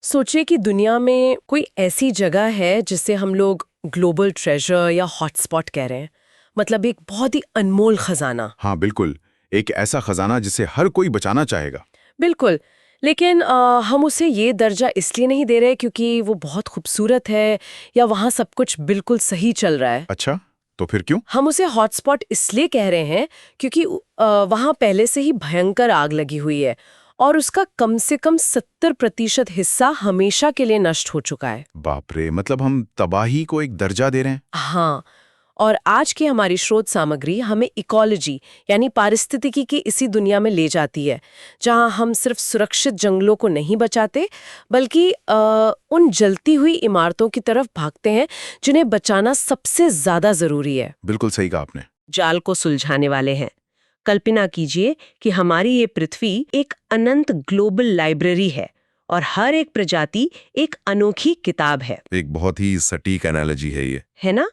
सोचिए कि दुनिया में कोई ऐसी जगह है जिसे हम लोग ग्लोबल ट्रेजर या हॉटस्पॉट कह रहे हैं। मतलब एक बहुत ही अनमोल खजाना। हाँ बिल्कुल। एक ऐसा खजाना जिसे हर कोई बचाना चाहेगा। बिल्कुल। लेकिन हम उसे ये दर्जा इसलिए नहीं दे रहे क्योंकि वो बहुत खूबसूरत है या वहाँ सब कुछ बिल्कुल सही चल रहा है। अच्छा, तो फिर क्यों? हम उसे हॉटस्पॉट इसलिए कह रहे हैं क्योंकि वहाँ पहले से ही भयंकर आग लगी हुई है और उसका कम से कम 70% हिस्सा हमेशा के लिए नष्ट हो चुका है। बाप रे, मतलब हम तबाही को एक दर्जा दे रहे हैं। हाँ, और आज की हमारी शोध सामग्री हमें इकोलॉजी यानी पारिस्थितिकी की इसी दुनिया में ले जाती है, जहां हम सिर्फ सुरक्षित जंगलों को नहीं बचाते बल्कि उन जलती हुई इमारतों की तरफ भागते हैं जिन्हें बचाना सबसे ज्यादा जरूरी है। बिल्कुल सही कहा आपने। जाल को सुलझाने वाले हैं। कल्पना कीजिए कि हमारी ये पृथ्वी एक अनंत ग्लोबल लाइब्रेरी है और हर एक प्रजाति एक अनोखी किताब है। एक बहुत ही सटीक एनालॉजी है ये। है ना?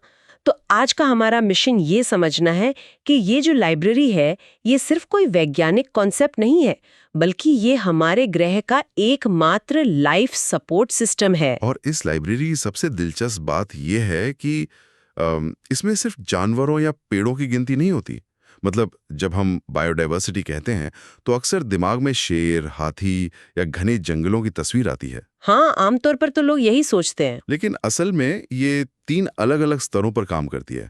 तो आज का हमारा मिशन ये समझना है कि ये जो लाइब्रेरी है, ये सिर्फ कोई वैज्ञानिक कॉन्सेप्ट नहीं है, बल्कि ये हमारे ग्रह का एकमात्र लाइफ सपोर्ट सिस्टम है। और इस लाइब्रेरी की सबसे दिलचस्प बात यह है कि इसमें सिर्फ जानवरों या पेड़ों की गिनती नहीं होती। मतलब जब हम बायोडायवर्सिटी कहते हैं तो अक्सर दिमाग में शेर, हाथी या घने जंगलों की तस्वीर आती है। हाँ, आमतौर पर तो लोग यही सोचते हैं। लेकिन असल में ये 3 अलग-अलग स्तरों पर काम करती है।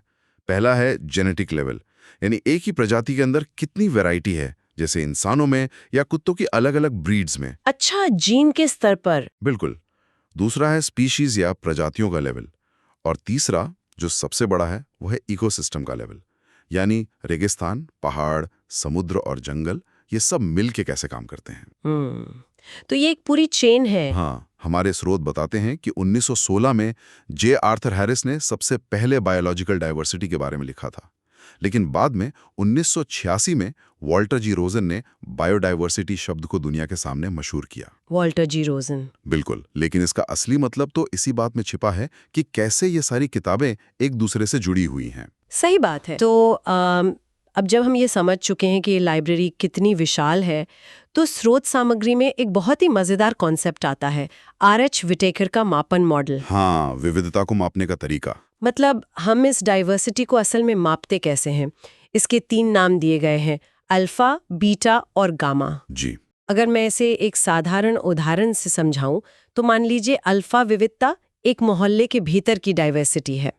पहला है जेनेटिक लेवल, यानी एक ही प्रजाति के अंदर कितनी वैरायटी है, जैसे इंसानों में या कुत्तों की अलग-अलग ब्रीड्स में। अच्छा, जीन के स्तर पर। बिल्कुल। दूसरा है स्पीशीज या प्रजातियों का लेवल। और तीसरा, जो सबसे बड़ा है, वो है इकोसिस्टम का लेवल, यानी रेगिस्तान, पहाड़, समुद्र और जंगल, ये सब मिलके कैसे काम करते हैं। तो ये एक पूरी चेन है। हाँ, हमारे स्रोत बताते हैं कि 1916 में जे आर्थर हैरिस ने सबसे पहले बायोलॉजिकल डाइवर्सिटी के बारे में लिखा था। लेकिन बाद में 1986 में वॉल्टर जी रोजन ने बायोडाइवर्सिटी शब्द को दुनिया के सामने मशहूर किया। वॉल्टर जी रोजन। बिल्कुल, लेकिन इसका असली मतलब तो इसी बात में छिपा है कि कैसे ये सारी किताबें एक दूसरे से जुड़ी हुई हैं। सही बात है। तो अब जब हम ये समझ चुके हैं कि ये लाइब्रेरी कितनी विशाल है, तो स्रोत सामग्री में एक बहुत ही मजेदार कॉन्सेप्ट आता है, RH विटेकर का मापन मॉडल। हाँ, विविधता को मापने का तरीका। मतलब हम इस डाइवर्सिटी को असल में मापते कैसे हैं? इसके 3 नाम दिए गए हैं, अल्फा, बीटा और गामा। जी। अगर मैं इसे एक साधारण उदाहरण से समझाऊं, तो मान लीजिए अल्फा विविधता एक मोहल्ले के भीतर की डाइवर्सिटी है।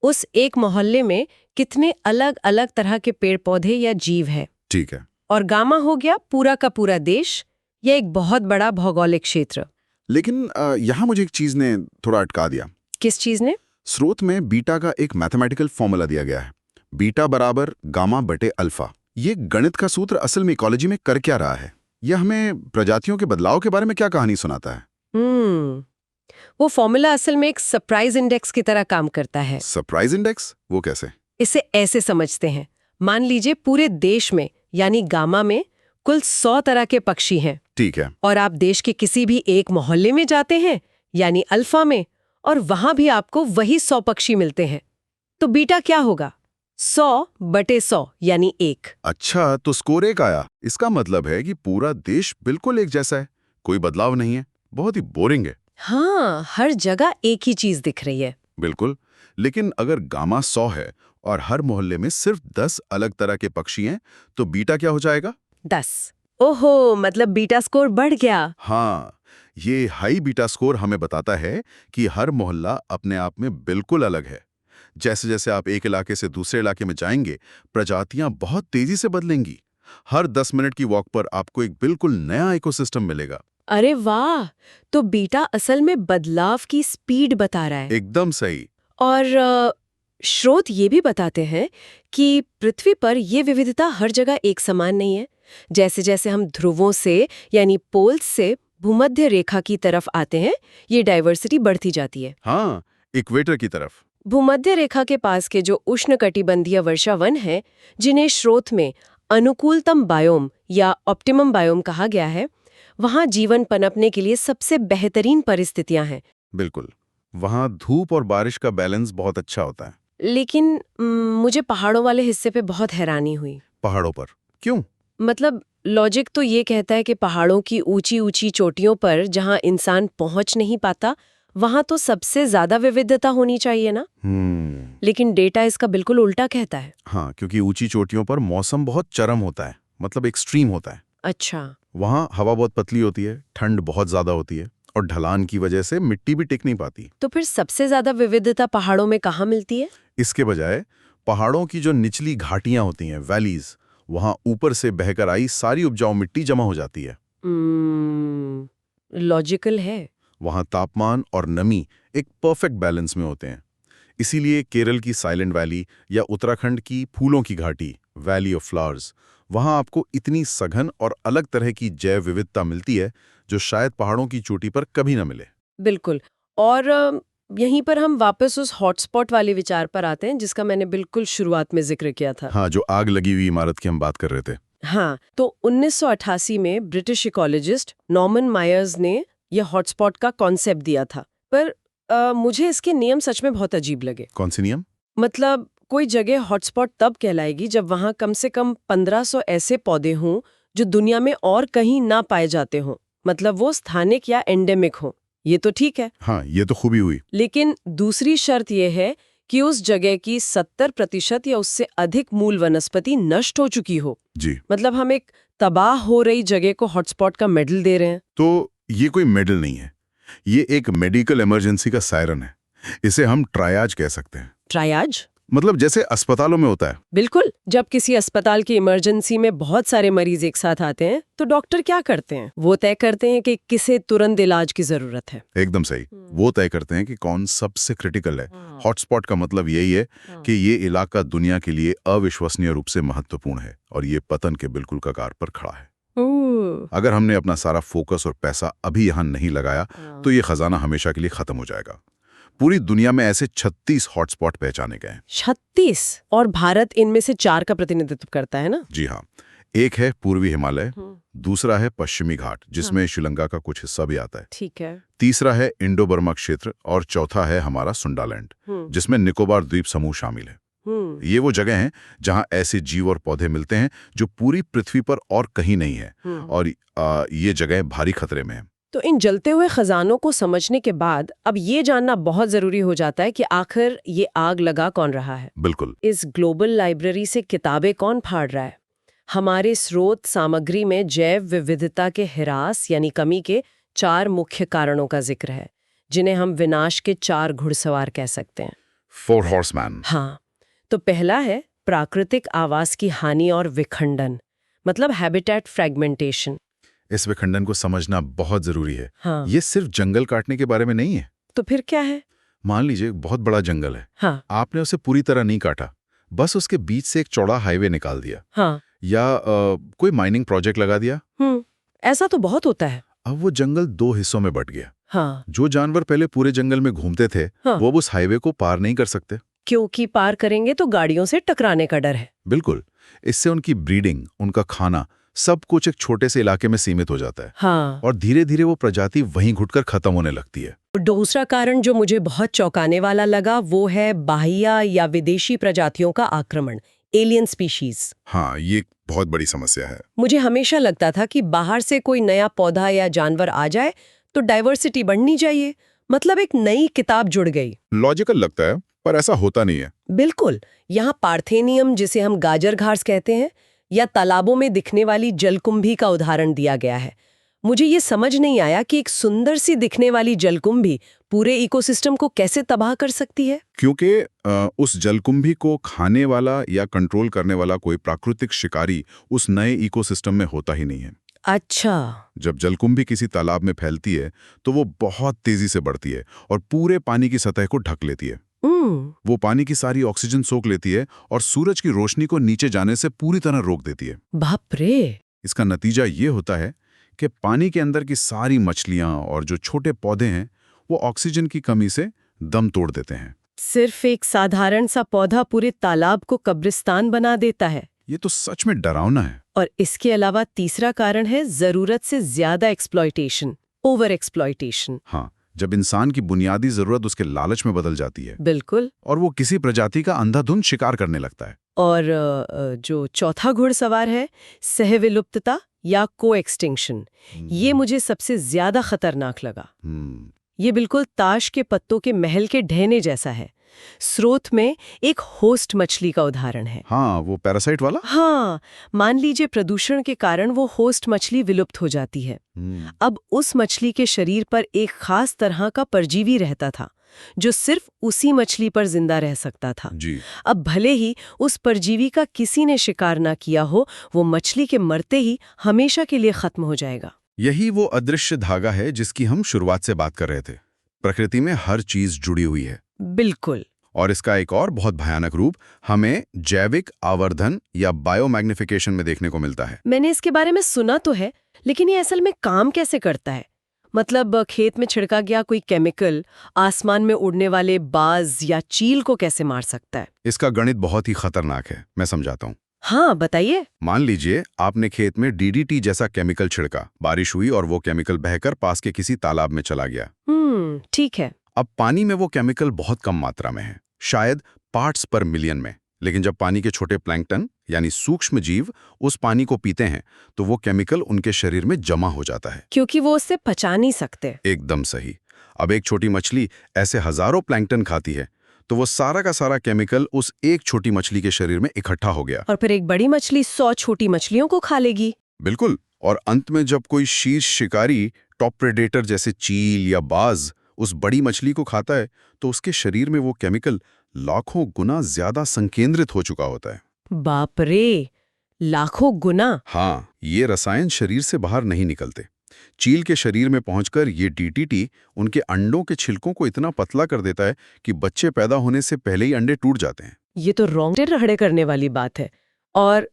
उस एक मोहल्ले में कितने अलग अलग तरह के पेड़ पौधे या जीव है। ठीक है। और गामा हो गया पूरा का पूरा देश या एक बहुत बड़ा भौगोलिक क्षेत्र। लेकिन यहाँ मुझे एक चीज ने थोड़ा अटका दिया। किस चीज ने? स्रोत में बीटा का एक मैथमेटिकल फॉर्मूला दिया गया है, बीटा बराबर गामा बटे अल्फा। ये गणित का सूत्र असल में इकोलॉजी में कर क्या रहा है? यह हमें प्रजातियों के बदलाव के बारे में क्या कहानी सुनाता है? वो फॉर्मूला असल में एक सरप्राइज इंडेक्स की तरह काम करता है। Surprise index? वो कैसे? इसे ऐसे समझते हैं, मान लीजिए पूरे देश में यानी गामा में कुल 100 तरह के पक्षी हैं। ठीक है। और आप देश के किसी भी एक मोहल्ले में जाते हैं यानी अल्फा में, और वहां भी आपको वही 100 पक्षी मिलते हैं। तो बीटा क्या होगा? 100 बटे 100 यानी 1। अच्छा, तो स्कोर 1 आया। इसका मतलब है कि पूरा देश बिल्कुल एक जैसा है, कोई बदलाव नहीं है। बहुत ही बोरिंग है। हाँ, हर जगह एक ही चीज दिख रही है। बिल्कुल। लेकिन अगर गामा 100 है और हर मोहल्ले में सिर्फ 10 अलग तरह के पक्षी हैं, तो बीटा क्या हो जाएगा? 10। ओहो, मतलब बीटा स्कोर बढ़ गया। हाँ, ये हाई बीटा स्कोर हमें बताता है कि हर मोहल्ला अपने आप में बिल्कुल अलग है। जैसे जैसे आप एक इलाके से दूसरे इलाके में जाएंगे, प्रजातियां बहुत तेजी से बदलेंगी। हर 10 मिनट की वॉक पर आपको एक बिल्कुल नया इकोसिस्टम मिलेगा। अरे वाह! तो बीटा असल में बदलाव की स्पीड बता रहा है। एकदम सही। और स्रोत ये भी बताते हैं कि पृथ्वी पर ये विविधता हर जगह एक समान नहीं है। जैसे जैसे हम ध्रुवों से यानी पोल्स से भूमध्य रेखा की तरफ आते हैं, ये डाइवर्सिटी बढ़ती जाती है। हाँ, इक्वेटर की तरफ। भूमध्य रेखा के पास के जो उष्णकटिबंधीय वर्षावन हैं, जिन्हें स्रोत में अनुकूलतम बायोम या ऑप्टिमम बायोम कहा गया है, वहाँ जीवन पनपने के लिए सबसे बेहतरीन परिस्थितियां हैं। बिल्कुल। वहाँ धूप और बारिश का बैलेंस बहुत अच्छा होता है। लेकिन मुझे पहाड़ों वाले हिस्से पे बहुत हैरानी हुई। पहाड़ों पर? क्यों? मतलब लॉजिक तो ये कहता है कि पहाड़ों की ऊंची ऊंची चोटियों पर जहां इंसान पहुंच नहीं पाता वहां तो सबसे ज्यादा विविधता होनी चाहिए ना। लेकिन डेटा इसका बिल्कुल उल्टा कहता है। हाँ, क्योंकि ऊंची चोटियों पर मौसम बहुत चरम होता है, मतलब एक्सट्रीम होता है। अच्छा। वहाँ हवा बहुत पतली होती है, ठंड बहुत ज्यादा होती है और ढलान की वजह से मिट्टी भी टिक नहीं पाती। तो फिर सबसे ज्यादा विविधता पहाड़ों में कहाँ मिलती है? इसके बजाय पहाड़ों की जो निचली घाटियां होती हैं, वैलीज, वहाँ ऊपर से बहकर आई सारी उपजाऊ मिट्टी जमा हो जाती है। लॉजिकल है। वहाँ तापमान और नमी एक परफेक्ट बैलेंस में होते हैं। इसीलिए केरल की साइलेंट वैली या उत्तराखंड की फूलों की घाटी, वैली ऑफ फ्लावर्स, वहाँ आपको इतनी सघन और अलग तरह की जैव विविधता मिलती है जो शायद पहाड़ों की चोटी पर कभी न मिले। बिल्कुल। और यहीं पर हम वापस उस हॉटस्पॉट वाले विचार पर आते हैं जिसका मैंने बिल्कुल शुरुआत में जिक्र किया था। हाँ, जो आग लगी हुई इमारत की हम बात कर रहे थे। हाँ, तो 1988 में ब्रिटिश इकोलॉजिस्ट नॉर्मन मायर्स ने यह हॉटस्पॉट का कॉन्सेप्ट दिया था। पर मुझे इसके नियम सच में बहुत अजीब लगे। कौन से नियम? मतलब कोई जगह हॉटस्पॉट तब कहलाएगी जब वहाँ कम से कम 1500 ऐसे पौधे हों जो दुनिया में और कहीं ना पाए जाते हों। मतलब वो स्थानिक या एंडेमिक हो। ये तो ठीक है। हाँ, ये तो खूबी हुई। लेकिन दूसरी शर्त यह है कि उस जगह की 70% या उससे अधिक मूल वनस्पति नष्ट हो चुकी हो। जी। मतलब हम एक तबाह हो रही जगह को हॉटस्पॉट का मेडल दे रहे हैं। तो ये कोई मेडल नहीं है, ये एक मेडिकल इमरजेंसी का सायरन है। इसे हम ट्रायाज कह सकते हैं। ट्रायाज? मतलब जैसे अस्पतालों में होता है। बिल्कुल। जब किसी अस्पताल की इमरजेंसी में बहुत सारे मरीज एक साथ आते हैं तो डॉक्टर क्या करते हैं? वो तय करते हैं कि किसे तुरंत इलाज की जरूरत है। एकदम सही। वो तय करते हैं कि कौन सबसे क्रिटिकल है। हॉटस्पॉट का मतलब यही है कि ये इलाका दुनिया के लिए अविश्वसनीय रूप से महत्वपूर्ण है और ये पतन के बिल्कुल कगार पर खड़ा है। अगर हमने अपना सारा फोकस और पैसा अभी यहाँ नहीं लगाया तो ये खजाना हमेशा के लिए खत्म हो जाएगा। पूरी दुनिया में ऐसे 36 हॉटस्पॉट पहचाने गए हैं। 36? और भारत इनमें से 4 का प्रतिनिधित्व करता है ना? जी हाँ। एक है पूर्वी हिमालय, दूसरा है पश्चिमी घाट जिसमें श्रीलंका का कुछ हिस्सा भी आता है। ठीक है। तीसरा है इंडो बर्मा क्षेत्र और चौथा है हमारा सुंडालैंड जिसमें निकोबार द्वीप समूह शामिल है। ये वो जगह हैं जहां ऐसे जीव और पौधे मिलते हैं जो पूरी पृथ्वी पर और कहीं नहीं है और ये जगह भारी खतरे में है। तो इन जलते हुए खजानों को समझने के बाद अब ये जानना बहुत जरूरी हो जाता है कि आखिर ये आग लगा कौन रहा है। बिल्कुल। इस ग्लोबल लाइब्रेरी से किताबें कौन फाड़ रहा है? हमारे स्रोत सामग्री में जैव विविधता के ह्रास यानी कमी के 4 मुख्य कारणों का जिक्र है जिन्हें हम विनाश के 4 घुड़सवार कह सकते हैं। 4 हॉर्समैन। हाँ, तो पहला है प्राकृतिक आवास की हानि और विखंडन, मतलब हैबिटेट फ्रेगमेंटेशन। इस विखंडन को समझना बहुत जरूरी है। हाँ। ये सिर्फ जंगल काटने के बारे में नहीं है। तो फिर क्या है? मान लीजिए बहुत बड़ा जंगल है। हाँ। आपने उसे पूरी तरह नहीं काटा, बस उसके बीच से एक चौड़ा हाईवे निकाल दिया। हाँ। या कोई माइनिंग प्रोजेक्ट लगा दिया। ऐसा तो बहुत होता है। अब वो जंगल 2 हिस्सों में बंट गया। हाँ। जो जानवर पहले पूरे जंगल में घूमते थे वो अब उस हाईवे को पार नहीं कर सकते। क्योंकि पार करेंगे तो गाड़ियों से टकराने का डर है। बिल्कुल। इससे उनकी ब्रीडिंग, उनका खाना, सब कुछ एक छोटे से इलाके में सीमित हो जाता है। हाँ। और धीरे धीरे वो प्रजाति वहीं घुटकर खत्म होने लगती है। दूसरा कारण जो मुझे बहुत चौंकाने वाला लगा वो है बाह्य या विदेशी प्रजातियों का आक्रमण, एलियन स्पीशीज। हाँ, ये बहुत बड़ी समस्या है। मुझे हमेशा लगता था कि बाहर से कोई नया पौधा या जानवर आ जाए तो डाइवर्सिटी बढ़नी चाहिए, मतलब एक नई किताब जुड़ गई। लॉजिकल लगता है पर ऐसा होता नहीं है। बिल्कुल। यहाँ पार्थेनियम, जिसे हम गाजर घास कहते हैं, या तालाबों में दिखने वाली जलकुंभी का उदाहरण दिया गया है। मुझे ये समझ नहीं आया कि एक सुंदर सी दिखने वाली जलकुंभी पूरे इकोसिस्टम को कैसे तबाह कर सकती है। क्योंकि उस जलकुंभी को खाने वाला या कंट्रोल करने वाला कोई प्राकृतिक शिकारी उस नए इकोसिस्टम में होता ही नहीं है। अच्छा। जब जलकुंभी किसी तालाब में फैलती है तो वो बहुत तेजी से बढ़ती है और पूरे पानी की सतह को ढक लेती है। वो पानी की सारी ऑक्सीजन सोख लेती है और सूरज की रोशनी को नीचे जाने से पूरी तरह रोक देती है। बाप रे। इसका नतीजा ये होता है कि पानी के अंदर की सारी मछलियां और जो छोटे पौधे हैं वो ऑक्सीजन की कमी से दम तोड़ देते हैं। सिर्फ एक साधारण सा पौधा पूरे तालाब को कब्रिस्तान बना देता है। ये तो सच में डरावना है। और इसके अलावा तीसरा कारण है जरूरत से ज्यादा एक्सप्लॉयटेशन, ओवर एक्सप्लॉयटेशन। हाँ, जब इंसान की बुनियादी जरूरत उसके लालच में बदल जाती है। बिल्कुल। और वो किसी प्रजाति का अंधाधुंध शिकार करने लगता है। और जो चौथा घुड़सवार है, सहविलुप्तता या को एक्सटिंक्शन, ये मुझे सबसे ज्यादा खतरनाक लगा। ये बिल्कुल ताश के पत्तों के महल के ढहने जैसा है। स्रोत में एक होस्ट मछली का उदाहरण है। हाँ, वो पैरासाइट वाला। हाँ, मान लीजिए प्रदूषण के कारण वो होस्ट मछली विलुप्त हो जाती है। अब उस मछली के शरीर पर एक खास तरह का परजीवी रहता था जो सिर्फ उसी मछली पर जिंदा रह सकता था जी। अब भले ही उस परजीवी का किसी ने शिकार ना किया हो, वो मछली के मरते ही हमेशा के लिए खत्म हो जाएगा। यही वो अदृश्य धागा है जिसकी हम शुरुआत से बात कर रहे थे। प्रकृति में हर चीज जुड़ी हुई है। बिल्कुल। और इसका एक और बहुत भयानक रूप हमें जैविक आवर्धन या बायोमैग्निफिकेशन में देखने को मिलता है। मैंने इसके बारे में सुना तो है, लेकिन ये असल में काम कैसे करता है? मतलब खेत में छिड़का गया कोई केमिकल आसमान में उड़ने वाले बाज या चील को कैसे मार सकता है? इसका गणित बहुत ही खतरनाक है, मैं समझाता हूँ। हाँ, बताइए। मान लीजिए आपने खेत में DDT जैसा केमिकल छिड़का, बारिश हुई और वो केमिकल बहकर पास के किसी तालाब में चला गया। ठीक है। अब पानी में वो केमिकल बहुत कम मात्रा में है, शायद पार्ट्स पर मिलियन में। लेकिन जब पानी के छोटे प्लैंकटन यानी सूक्ष्म जीव उस पानी को पीते हैं तो वो केमिकल उनके शरीर में जमा हो जाता है, क्योंकि वो उससे पचा नहीं सकते। एकदम सही। अब एक छोटी मछली ऐसे हजारों प्लैंकटन खाती है तो वो सारा का सारा केमिकल उस एक छोटी मछली के शरीर में इकट्ठा हो गया। और फिर एक बड़ी मछली 100 छोटी मछलियों को खा लेगी। बिल्कुल। और अंत में जब कोई शीर्ष शिकारी टॉप प्रेडेटर जैसे चील या बाज उस बड़ी मछली को खाता है तो उसके शरीर में वो केमिकल लाखों गुना ज्यादा संकेंद्रित हो चुका होता है। बाप रे, लाखों गुना। हाँ, ये रसायन शरीर से बाहर नहीं निकलते। चील के शरीर में पहुंचकर ये DDT उनके अंडों के छिलकों को इतना पतला कर देता है कि बच्चे पैदा होने से पहले ही अंडे टूट जाते हैं। ये तो रोंगटे खड़े करने वाली बात है। और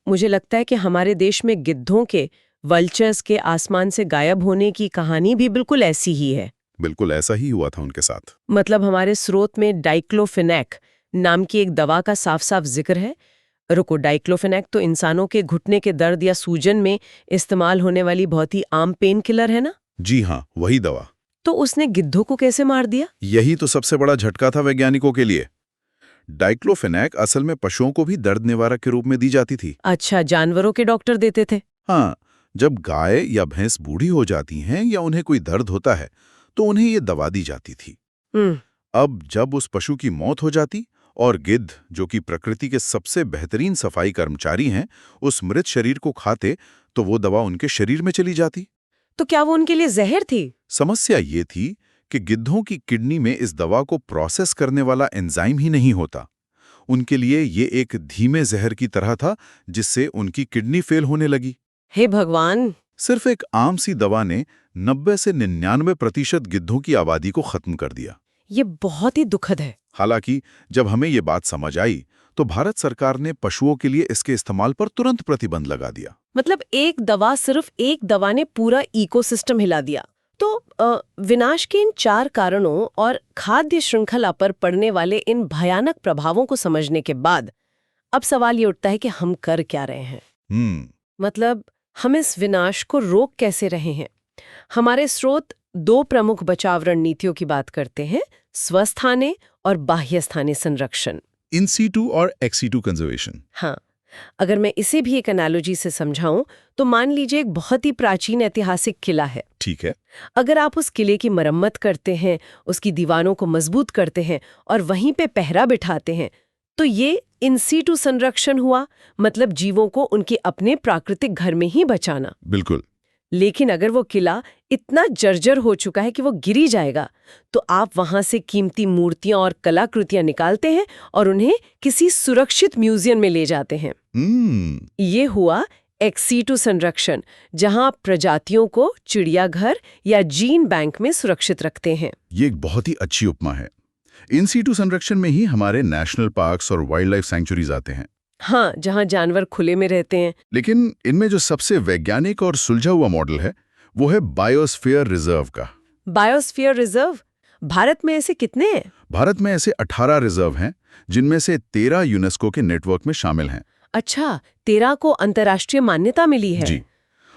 मुझे लगता है कि हमारे देश में गिद्धों के, वल्चर्स के आसमान से गायब होने की कहानी भी बिल्कुल ऐसी ही है। बिल्कुल ऐसा ही हुआ था उनके साथ। मतलब हमारे स्रोत में डाइक्लोफेनेक नाम की एक दवा का साफ साफ जिक्र है। रुको, डाइक्लोफेनेक तो इंसानों के घुटने के दर्द या सूजन में इस्तेमाल होने वाली बहुत ही आम पेन किलर है ना? जी हाँ, वही दवा। तो उसने गिद्धों को कैसे मार दिया? यही तो सबसे बड़ा झटका था वैज्ञानिकों के लिए। डाइक्लोफेनेक असल में पशुओं को भी दर्द निवारक के रूप में दी जाती थी। अच्छा, जानवरों के डॉक्टर देते थे? हाँ, जब गाय या भैंस बूढ़ी हो जाती हैं या उन्हें कोई दर्द होता है तो उन्हें ये दवा दी जाती थी। अब जब उस पशु की मौत हो जाती और गिद्ध, जो कि प्रकृति के सबसे बेहतरीन सफाई कर्मचारी हैं, उस मृत शरीर को खाते तो वो दवा उनके शरीर में चली जाती। तो क्या वो उनके लिए जहर थी? समस्या ये थी कि गिद्धों की किडनी में इस दवा को प्रोसेस करने वाला एंजाइम ही नहीं होता। उनके लिए ये एक धीमे जहर की तरह था जिससे उनकी किडनी फेल होने लगी। हे भगवान! सिर्फ एक आम सी दवा ने 90 से 99% गिद्धों की आबादी को खत्म कर दिया। ये बहुत ही दुखद है। हालांकि जब हमें ये बात समझ आई तो भारत सरकार ने पशुओं के लिए इसके इस्तेमाल पर तुरंत प्रतिबंध लगा दिया। मतलब सिर्फ एक दवा ने पूरा इकोसिस्टम हिला दिया। तो विनाश के इन 4 कारणों और खाद्य श्रृंखला पर पड़ने वाले इन भयानक प्रभावों को समझने के बाद अब सवाल ये उठता है कि हम कर क्या रहे हैं? मतलब हम इस विनाश को रोक कैसे रहे हैं? हमारे स्रोत 2 प्रमुख बचाव रणनीतियों की बात करते हैं, स्वस्थाने और बाह्य स्थानीय संरक्षण, इन सीटू और एक्स सीटू कंजर्वेशन। हाँ, अगर मैं इसे भी एक एनालॉजी से समझाऊं तो मान लीजिए एक बहुत ही प्राचीन ऐतिहासिक किला है। ठीक है। अगर आप उस किले की मरम्मत करते हैं, उसकी दीवारों को मजबूत करते हैं और वहीं पे पहरा बिठाते हैं, तो ये इन सीटू संरक्षण हुआ, मतलब जीवों को उनके अपने प्राकृतिक घर में ही बचाना। बिल्कुल। लेकिन अगर वो किला इतना जर्जर हो चुका है कि वो गिरी जाएगा, तो आप वहां से कीमती मूर्तियां और कलाकृतियां निकालते हैं और उन्हें किसी सुरक्षित म्यूजियम में ले जाते हैं। ये हुआ एक्स सीटू संरक्षण, जहां आप प्रजातियों को चिड़ियाघर या जीन बैंक में सुरक्षित रखते हैं। ये एक बहुत ही अच्छी उपमा है। इन सीटू संरक्षण में ही हमारे नेशनल पार्क्स और वाइल्ड लाइफ सैंक्चुरीज आते हैं। हाँ, जहां जानवर खुले में रहते हैं। लेकिन इनमें जो सबसे वैज्ञानिक और सुलझा हुआ मॉडल है वो है बायोस्फीयर रिजर्व का। Biosphere reserve? भारत में ऐसे कितने हैं? भारत में ऐसे 18 रिजर्व हैं, जिनमें से 13 यूनेस्को के नेटवर्क में शामिल हैं। अच्छा, 13 को अंतर्राष्ट्रीय मान्यता मिली है। जी।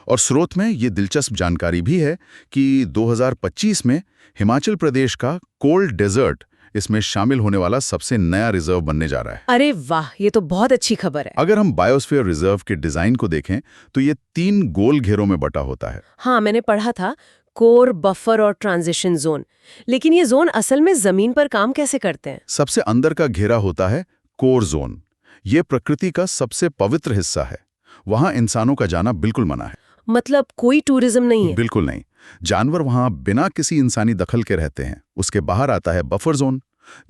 और स्रोत में ये दिलचस्प जानकारी भी है कि 2025 में हिमाचल प्रदेश का कोल्ड डेजर्ट इसमें शामिल होने वाला सबसे नया रिजर्व बनने जा रहा है। अरे वाह, ये तो बहुत अच्छी खबर है। अगर हम बायोस्फीयर रिजर्व के डिजाइन को देखें तो ये 3 गोल घेरों में बटा होता है। हाँ, मैंने पढ़ा था, कोर, बफर और ट्रांजिशन जोन। लेकिन ये जोन असल में जमीन पर काम कैसे करते हैं? सबसे अंदर का घेरा होता है कोर जोन। ये प्रकृति का सबसे पवित्र हिस्सा है। वहां इंसानों का जाना बिल्कुल मना है। मतलब कोई टूरिज्म नहीं है? बिल्कुल नहीं। जानवर वहां बिना किसी इंसानी दखल के रहते हैं। उसके बाहर आता है बफर जोन,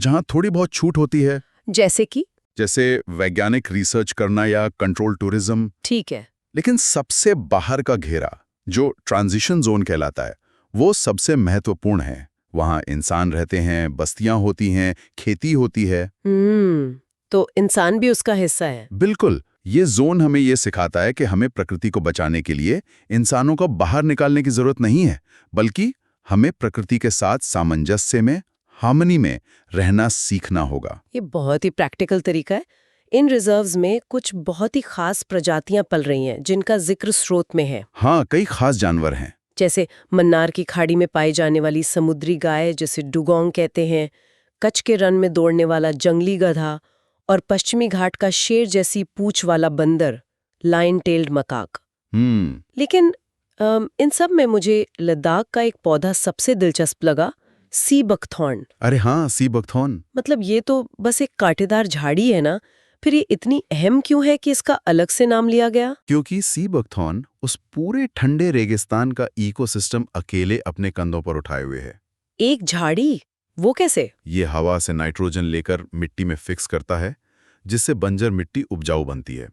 जहां थोड़ी बहुत छूट होती है। जैसे वैज्ञानिक रिसर्च करना या कंट्रोल टूरिज्म। ठीक है। लेकिन सबसे बाहर का घेरा, जो ट्रांजिशन जोन कहलाता है, वो सबसे महत्वपूर्ण है। वहां इंसान रहते हैं, बस्तियां होती हैं, खेती होती है। तो इंसान भी उसका हिस्सा है? बिल्कुल। ये जोन हमें ये सिखाता है कि हमें प्रकृति को बचाने के लिए इंसानों को बाहर निकालने की जरूरत नहीं है, बल्कि हमें प्रकृति के साथ सामंजस्य में, हार्मनी में रहना सीखना होगा। ये बहुत ही प्रैक्टिकल तरीका है। इन रिजर्व्स में कुछ बहुत ही खास प्रजातियां पल रही हैं, जिनका जिक्र स्रोत में है। हाँ, कई खास जानवर हैं। जैसे मन्नार की खाड़ी में पाई जाने वाली समुद्री गाय, जिसे डुगोंग कहते हैं, कच्छ के रन में दौड़ने वाला जंगली गधा, और पश्चिमी घाट का शेर जैसी पूंछ वाला बंदर, लाइन टेल्ड मकाक। लेकिन इन सब में मुझे लद्दाख का एक पौधा सबसे दिलचस्प लगा, सी बकथॉर्न। अरे हाँ, सी बकथॉर्न। मतलब ये तो बस एक कांटेदार झाड़ी है ना, फिर ये इतनी अहम क्यों है कि इसका अलग से नाम लिया गया? क्योंकि सी बकथॉर्न उस पूरे ठंडे रेगिस्तान का इकोसिस्टम अकेले अपने कंधों पर उठाए हुए है। एक झाड़ी? वो कैसे? ये हवा से नाइट्रोजन लेकर मिट्टी में फिक्स करता है, जिससे बंजर मिट्टी उपजाऊ बनती है।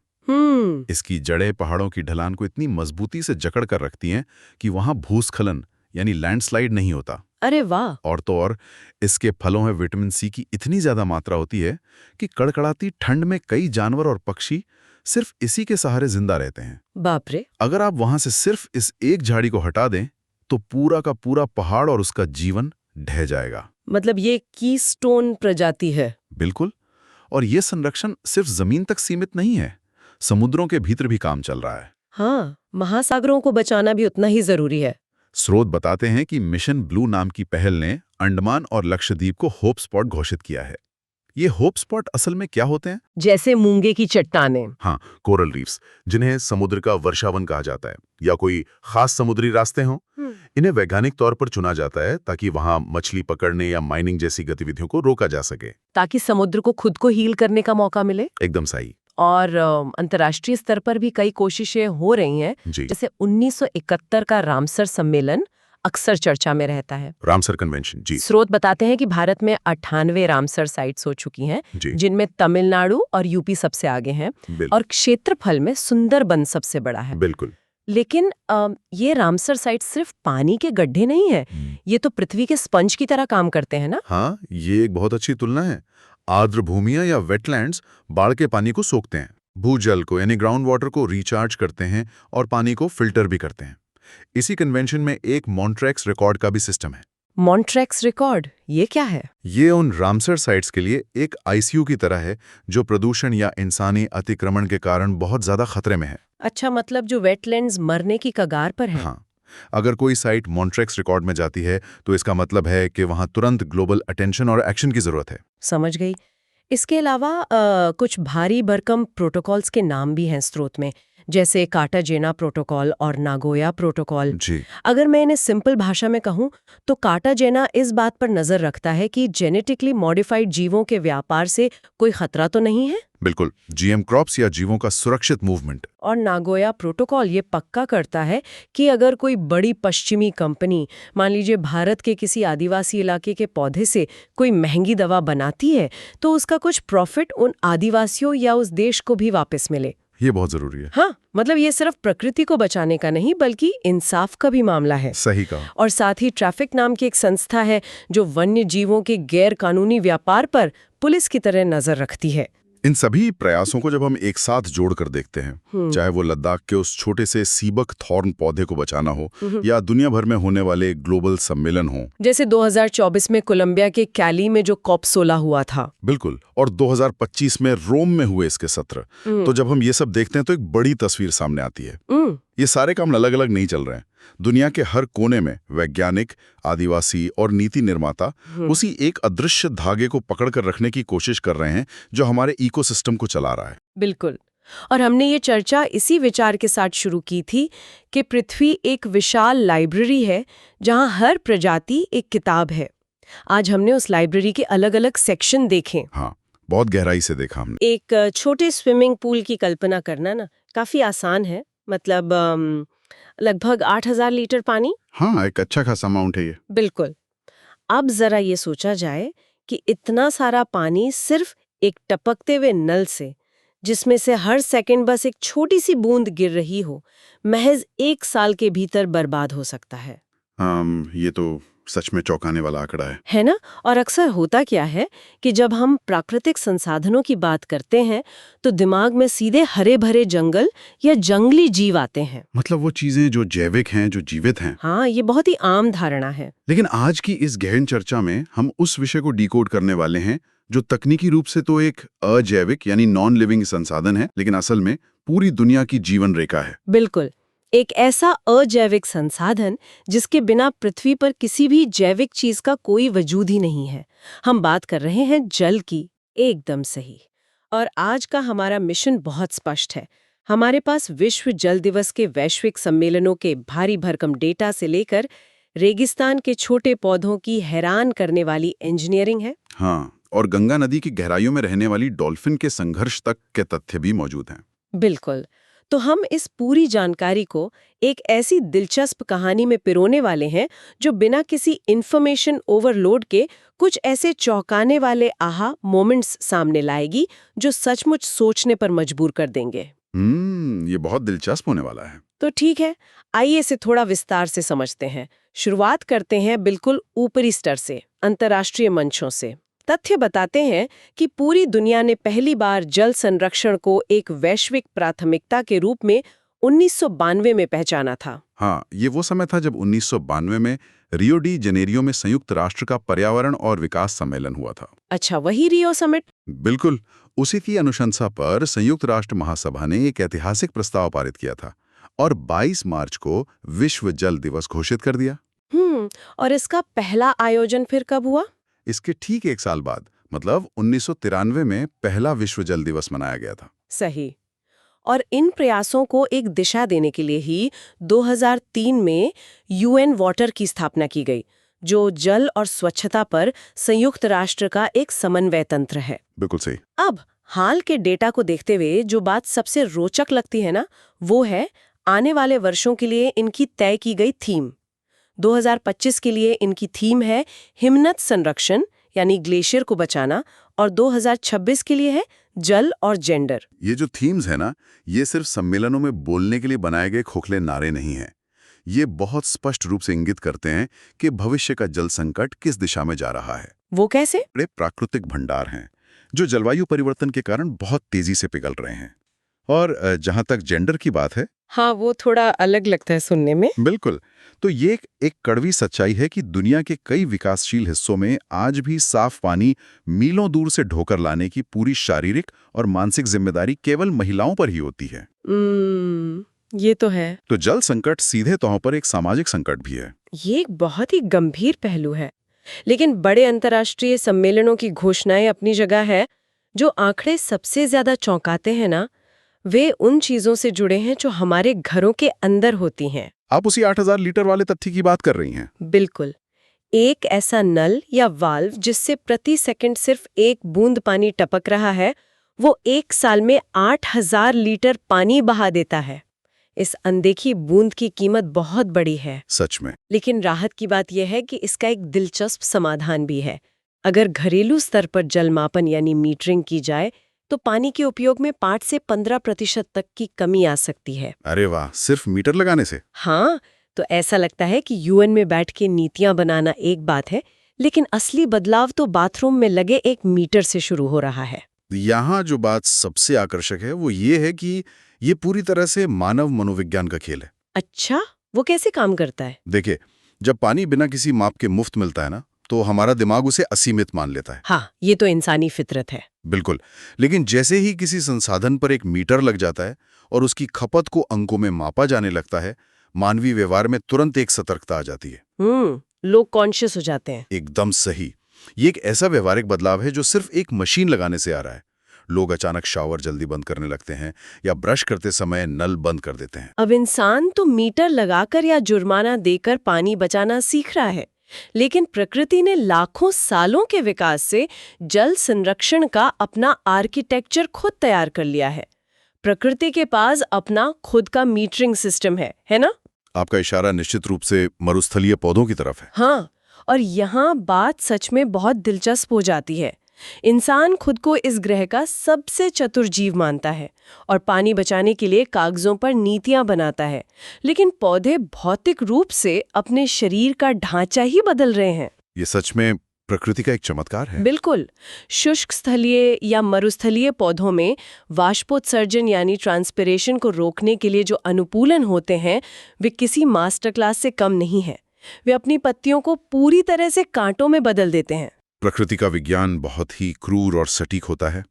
इसकी जड़ें पहाड़ों की ढलान को इतनी मजबूती से जकड़ कर रखती हैं कि वहां भूस्खलन यानी लैंडस्लाइड नहीं होता। अरे वाह! और तो और इसके फलों में विटामिन सी की इतनी ज्यादा मात्रा होती है कि कड़कड़ाती ठंड में कई जानवर और पक्षी सिर्फ इसी के सहारे जिंदा रहते हैं। बाप रे! अगर आप वहां से सिर्फ इस एक झाड़ी को हटा दें तो पूरा का पूरा पहाड़ और उसका जीवन ढह जाएगा। मतलब ये कीस्टोन प्रजाति है? बिल्कुल। और ये संरक्षण सिर्फ जमीन तक सीमित नहीं है, समुद्रों के भीतर भी काम चल रहा है। हाँ, महासागरों को बचाना भी उतना ही जरूरी है। स्रोत बताते हैं कि मिशन ब्लू नाम की पहल ने अंडमान और लक्षद्वीप को होप स्पॉट घोषित किया है। ये होप स्पॉट असल में क्या होते हैं? जैसे मूंगे की चट्टानें। हाँ, कोरल रीफ्स, जिन्हें समुद्र का वर्षावन कहा जाता है, या कोई खास समुद्री रास्ते हों। इन्हें वैज्ञानिक तौर पर चुना जाता है ताकि वहां मछली पकड़ने या माइनिंग जैसी गतिविधियों को रोका जा सके, ताकि समुद्र को खुद को हील करने का मौका मिले। एकदम सही। और अंतर्राष्ट्रीय स्तर पर भी कई कोशिशें हो रही हैं। जैसे 1971 का रामसर सम्मेलन अक्सर चर्चा में रहता है। Ramsar convention. जी। स्रोत बताते हैं कि भारत में 98 रामसर साइट्स हो चुकी हैं, जिनमें तमिलनाडु और यूपी सबसे आगे हैं, और क्षेत्रफल में सुंदरबन सबसे बड़ा है। बिल्कुल। लेकिन ये रामसर साइट सिर्फ पानी के गड्ढे नहीं है, ये तो पृथ्वी के स्पंज की तरह काम करते हैं ना? हाँ, ये एक बहुत अच्छी तुलना है। आर्द्र भूमियां या वेटलैंड्स बाढ़ के पानी को सोखते हैं, भूजल को यानी ग्राउंड वाटर को रिचार्ज करते हैं और पानी को फिल्टर भी करते हैं। इसी कन्वेंशन में एक मॉन्ट्रेक्स रिकॉर्ड का भी सिस्टम है। मॉन्ट्रेक्स रिकॉर्ड, ये क्या है? ये उन रामसर साइट्स के लिए एक आईसीयू की तरह है, जो प्रदूषण या इंसानी अतिक्रमण के कारण बहुत ज्यादा खतरे में है। अच्छा, मतलब जो वेटलैंड्स मरने की कगार पर है। हाँ, अगर कोई साइट मॉन्ट्रेक्स रिकॉर्ड में जाती है तो इसका मतलब है कि वहां तुरंत ग्लोबल अटेंशन और एक्शन की जरूरत है। समझ गई। इसके अलावा कुछ भारी भरकम प्रोटोकॉल्स के नाम भी हैं स्रोत में, जैसे कार्टाजेना प्रोटोकॉल और नागोया प्रोटोकॉल। जी। अगर मैं इन्हें सिंपल भाषा में कहूं तो कार्टाजेना इस बात पर नजर रखता है कि जेनेटिकली मॉडिफाइड जीवों के व्यापार से कोई खतरा तो नहीं है। बिल्कुल, जीएम क्रॉप्स या जीवों का सुरक्षित मूवमेंट। और नागोया प्रोटोकॉल ये पक्का करता है कि अगर कोई बड़ी पश्चिमी कंपनी, मान लीजिए भारत के किसी आदिवासी इलाके के पौधे से कोई महंगी दवा बनाती है, तो उसका कुछ प्रॉफिट उन आदिवासियों या उस देश को भी वापस मिले। ये बहुत जरूरी है। हाँ, मतलब ये सिर्फ प्रकृति को बचाने का नहीं, बल्कि इंसाफ का भी मामला है। सही कहा। और साथ ही ट्रैफिक नाम की एक संस्था है जो वन्य जीवों के गैर कानूनी व्यापार पर पुलिस की तरह नजर रखती है। इन सभी प्रयासों को जब हम एक साथ जोड़कर देखते हैं, चाहे वो लद्दाख के उस छोटे से सीबक थॉर्न पौधे को बचाना हो या दुनिया भर में होने वाले ग्लोबल सम्मेलन हो, जैसे 2024 में कोलंबिया के कैली में जो COP16 हुआ था। बिल्कुल, और 2025 में रोम में हुए इसके सत्र, तो जब हम ये सब देखते हैं तो एक बड़ी तस्वीर सामने आती है। ये सारे काम अलग अलग नहीं चल रहे हैं, दुनिया के हर कोने में वैज्ञानिक, आदिवासी और नीति निर्माता उसी एक अदृश्य धागे को पकड़कर रखने की कोशिश कर रहे हैं जो हमारे इकोसिस्टम को चला रहा है। बिल्कुल। और हमने ये चर्चा इसी विचार के साथ शुरू की थी कि पृथ्वी एक विशाल लाइब्रेरी है जहां हर प्रजाति एक किताब है। आज हमने उस लाइब्रेरी के अलग-अलग सेक्शन देखे। हाँ, बहुत गहराई से देखा हमने। एक छोटे स्विमिंग पूल की कल्पना करना ना काफी आसान है। मतलब लगभग 8,000 लीटर पानी। हाँ, एक अच्छा खासा अमाउंट है ये। बिल्कुल। अब जरा ये सोचा जाए कि इतना सारा पानी सिर्फ एक टपकते हुए नल से, जिसमें से हर सेकंड बस एक छोटी सी बूंद गिर रही हो, महज 1 साल के भीतर बर्बाद हो सकता है। ये तो सच में चौंकाने वाला आंकड़ा है ना? और अक्सर होता क्या है कि जब हम प्राकृतिक संसाधनों की बात करते हैं तो दिमाग में सीधे हरे भरे जंगल या जंगली जीव आते हैं। मतलब वो चीजें जो जैविक हैं, जो जीवित हैं। हाँ, ये बहुत ही आम धारणा है। लेकिन आज की इस गहन चर्चा में हम उस विषय को डिकोड करने वाले हैं जो तकनीकी रूप से तो एक अजैविक यानी नॉन लिविंग संसाधन है, लेकिन असल में पूरी दुनिया की जीवन रेखा है। बिल्कुल, एक ऐसा अजैविक संसाधन जिसके बिना पृथ्वी पर किसी भी जैविक चीज का कोई वजूद ही नहीं है। हम बात कर रहे हैं जल की। एकदम सही। और आज का हमारा मिशन बहुत स्पष्ट है। हमारे पास विश्व जल दिवस के वैश्विक सम्मेलनों के भारी भरकम डेटा से लेकर रेगिस्तान के छोटे पौधों की हैरान करने वाली इंजीनियरिंग है। हाँ, और गंगा नदी की गहराइयों में रहने वाली डॉल्फिन के संघर्ष तक के तथ्य भी मौजूद हैं। बिल्कुल। तो हम इस पूरी जानकारी को एक ऐसी दिलचस्प कहानी में पिरोने वाले हैं जो बिना किसी इंफॉर्मेशन ओवरलोड के कुछ ऐसे चौंकाने वाले आहा मोमेंट्स सामने लाएगी जो सचमुच सोचने पर मजबूर कर देंगे। ये बहुत दिलचस्प होने वाला है। तो ठीक है, आइए इसे थोड़ा विस्तार से समझते हैं। शुरुआत करते हैं बिल्कुल ऊपरी स्तर से, अंतर्राष्ट्रीय मंचों से। तथ्य बताते हैं कि पूरी दुनिया ने पहली बार जल संरक्षण को एक वैश्विक प्राथमिकता के रूप में 1992 में पहचाना था। हाँ, ये वो समय था जब 1992 में रियो डी जनेरियो में संयुक्त राष्ट्र का पर्यावरण और विकास सम्मेलन हुआ था। अच्छा, वही रियो समिट? बिल्कुल, उसी की अनुशंसा पर संयुक्त राष्ट्र महासभा ने एक ऐतिहासिक प्रस्ताव पारित किया था और 22 मार्च को विश्व जल दिवस घोषित कर दिया। और इसका पहला आयोजन फिर कब हुआ? इसके ठीक 1 साल बाद, मतलब 1993 में पहला विश्व जल दिवस मनाया गया था। सही। और इन प्रयासों को एक दिशा देने के लिए ही 2003 में यूएन वाटर की स्थापना की गई, जो जल और स्वच्छता पर संयुक्त राष्ट्र का एक समन्वय तंत्र है। बिल्कुल सही। अब हाल के डेटा को देखते हुए जो बात सबसे रोचक लगती है ना, वो है आने वाले वर्षों के लिए इनकी तय की गई थीम। 2025 के लिए इनकी थीम है हिमनद संरक्षण यानी ग्लेशियर को बचाना, और 2026 के लिए है जल और जेंडर। ये जो थीम्स है ना, ये सिर्फ सम्मेलनों में बोलने के लिए बनाए गए खोखले नारे नहीं हैं। ये बहुत स्पष्ट रूप से इंगित करते हैं कि भविष्य का जल संकट किस दिशा में जा रहा है। वो कैसे? बड़े प्राकृतिक भंडार हैं जो जलवायु परिवर्तन के कारण बहुत तेजी से पिघल रहे हैं। और जहां तक जेंडर की बात है, हाँ, वो थोड़ा अलग लगता है सुनने में। बिल्कुल। तो ये एक कड़वी सच्चाई है कि दुनिया के कई विकासशील हिस्सों में आज भी साफ पानी मीलों दूर से ढोकर लाने की पूरी शारीरिक और मानसिक जिम्मेदारी केवल महिलाओं पर ही होती है। ये तो है। तो जल संकट सीधे तौर पर एक सामाजिक संकट भी है। ये एक बहुत ही गंभीर पहलू है। लेकिन बड़े अंतर्राष्ट्रीय सम्मेलनों की घोषणाएं अपनी जगह है। जो आंकड़े सबसे ज्यादा चौंकाते हैं ना, वे उन चीजों से जुड़े हैं जो हमारे घरों के अंदर होती हैं। आप उसी 8,000 लीटर वाले तथ्य की बात कर रही हैं। बिल्कुल। एक ऐसा नल या वाल्व जिससे प्रति सेकंड सिर्फ 1 बूंद पानी टपक रहा है, वो 1 साल में 8,000 लीटर पानी बहा देता है। इस अनदेखी बूंद की कीमत बहुत बड़ी है। सच में। लेकिन राहत की बात यह है कि इसका एक दिलचस्प समाधान भी है। अगर घरेलू स्तर पर जल मापन यानी मीटरिंग की जाए तो पानी के उपयोग में 5 से 15% तक की कमी आ सकती है। अरे वाह, सिर्फ मीटर लगाने से? हाँ, तो ऐसा लगता है कि यूएन में बैठ के नीतियां बनाना एक बात है, लेकिन असली बदलाव तो बाथरूम में लगे एक मीटर से शुरू हो रहा है। यहाँ जो बात सबसे आकर्षक है वो ये है कि ये पूरी तरह से मानव मनोविज्ञान का खेल है। अच्छा, वो कैसे काम करता है? देखिए, जब पानी बिना किसी माप के मुफ्त मिलता है ना, तो हमारा दिमाग उसे असीमित मान लेता है। हाँ, ये तो इंसानी फितरत है। बिल्कुल। लेकिन जैसे ही किसी संसाधन पर एक मीटर लग जाता है और उसकी खपत को अंकों में मापा जाने लगता है, मानवीय व्यवहार में तुरंत एक सतर्कता आ जाती है। लोग कॉन्शियस हो जाते हैं। एकदम सही। ये एक ऐसा व्यवहारिक बदलाव है जो सिर्फ एक मशीन लगाने से आ रहा है। लोग अचानक शावर जल्दी बंद करने लगते हैं या ब्रश करते समय नल बंद कर देते हैं। अब इंसान तो मीटर लगाकर या जुर्माना देकर पानी बचाना सीख रहा है, लेकिन प्रकृति ने लाखों सालों के विकास से जल संरक्षण का अपना आर्किटेक्चर खुद तैयार कर लिया है। प्रकृति के पास अपना खुद का मीटरिंग सिस्टम है ना? आपका इशारा निश्चित रूप से मरुस्थलीय पौधों की तरफ है। हाँ, और यहाँ बात सच में बहुत दिलचस्प हो जाती है। इंसान खुद को इस ग्रह का सबसे चतुर जीव मानता है और पानी बचाने के लिए कागजों पर नीतियां बनाता है, लेकिन पौधे भौतिक रूप से अपने शरीर का ढांचा ही बदल रहे हैं। ये सच में प्रकृति का एक चमत्कार है। बिल्कुल। शुष्क स्थलीय या मरुस्थलीय पौधों में वाष्पोत्सर्जन यानी ट्रांसपिरेशन को रोकने के लिए जो अनुकूलन होते हैं, वे किसी मास्टर क्लास से कम नहीं है। वे अपनी पत्तियों को पूरी तरह से कांटों में बदल देते हैं। प्रकृति का विज्ञान बहुत ही क्रूर और सटीक होता है।